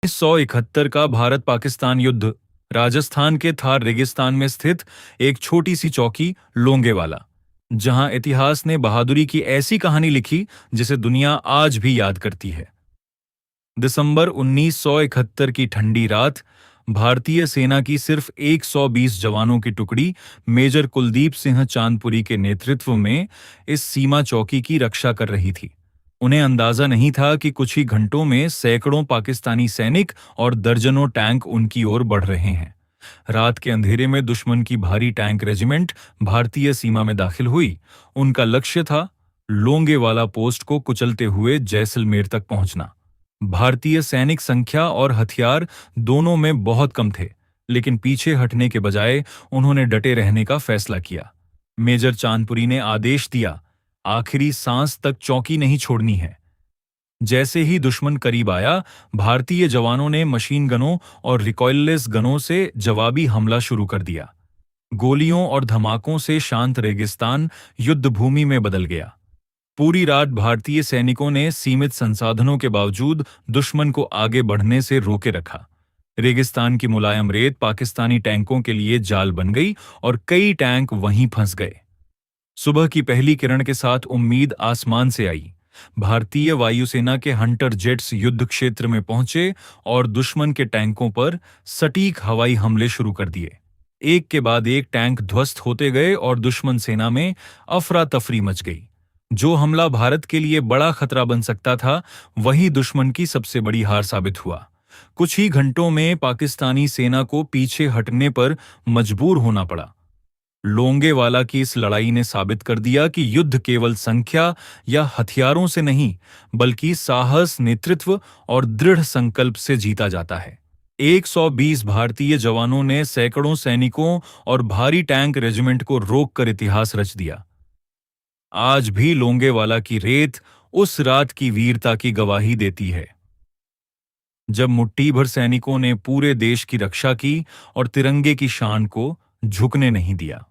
1971 का भारत पाकिस्तान युद्ध राजस्थान के थार रेगिस्तान में स्थित एक छोटी सी चौकी लोंगेवाला, जहां इतिहास ने बहादुरी की ऐसी कहानी लिखी जिसे दुनिया आज भी याद करती है। दिसंबर 1971 की ठंडी रात, भारतीय सेना की सिर्फ 120 जवानों की टुकड़ी मेजर कुलदीप सिंह चांदपुरी के नेतृत्व में इस सीमा चौकी की रक्षा कर रही थी। उन्हें अंदाजा नहीं था कि कुछ ही घंटों में सैकड़ों पाकिस्तानी सैनिक और दर्जनों टैंक उनकी ओर बढ़ रहे हैं। रात के अंधेरे में दुश्मन की भारी टैंक रेजिमेंट भारतीय सीमा में दाखिल हुई। उनका लक्ष्य था लोंगेवाला पोस्ट को कुचलते हुए जैसलमेर तक पहुंचना। भारतीय सैनिक संख्या और हथियार दोनों में बहुत कम थे, लेकिन पीछे हटने के बजाय उन्होंने डटे रहने का फैसला किया। मेजर चांदपुरी ने आदेश दिया, आखिरी सांस तक चौकी नहीं छोड़नी है। जैसे ही दुश्मन करीब आया, भारतीय जवानों ने मशीन गनों और रिकॉइललेस गनों से जवाबी हमला शुरू कर दिया। गोलियों और धमाकों से शांत रेगिस्तान युद्ध भूमि में बदल गया। पूरी रात भारतीय सैनिकों ने सीमित संसाधनों के बावजूद दुश्मन को आगे बढ़ने से रोके रखा। रेगिस्तान की मुलायम रेत पाकिस्तानी टैंकों के लिए जाल बन गई और कई टैंक वहीं फंस गए। सुबह की पहली किरण के साथ उम्मीद आसमान से आई। भारतीय वायुसेना के हंटर जेट्स युद्ध क्षेत्र में पहुंचे और दुश्मन के टैंकों पर सटीक हवाई हमले शुरू कर दिए। एक के बाद एक टैंक ध्वस्त होते गए और दुश्मन सेना में अफरा तफरी मच गई। जो हमला भारत के लिए बड़ा खतरा बन सकता था, वही दुश्मन की सबसे बड़ी हार साबित हुआ। कुछ ही घंटों में पाकिस्तानी सेना को पीछे हटने पर मजबूर होना पड़ा। लोंगेवाला की इस लड़ाई ने साबित कर दिया कि युद्ध केवल संख्या या हथियारों से नहीं, बल्कि साहस, नेतृत्व और दृढ़ संकल्प से जीता जाता है। 120 भारतीय जवानों ने सैकड़ों सैनिकों और भारी टैंक रेजिमेंट को रोककर इतिहास रच दिया। आज भी लोंगेवाला की रेत उस रात की वीरता की गवाही देती है, जब मुट्ठी भर सैनिकों ने पूरे देश की रक्षा की और तिरंगे की शान को झुकने नहीं दिया।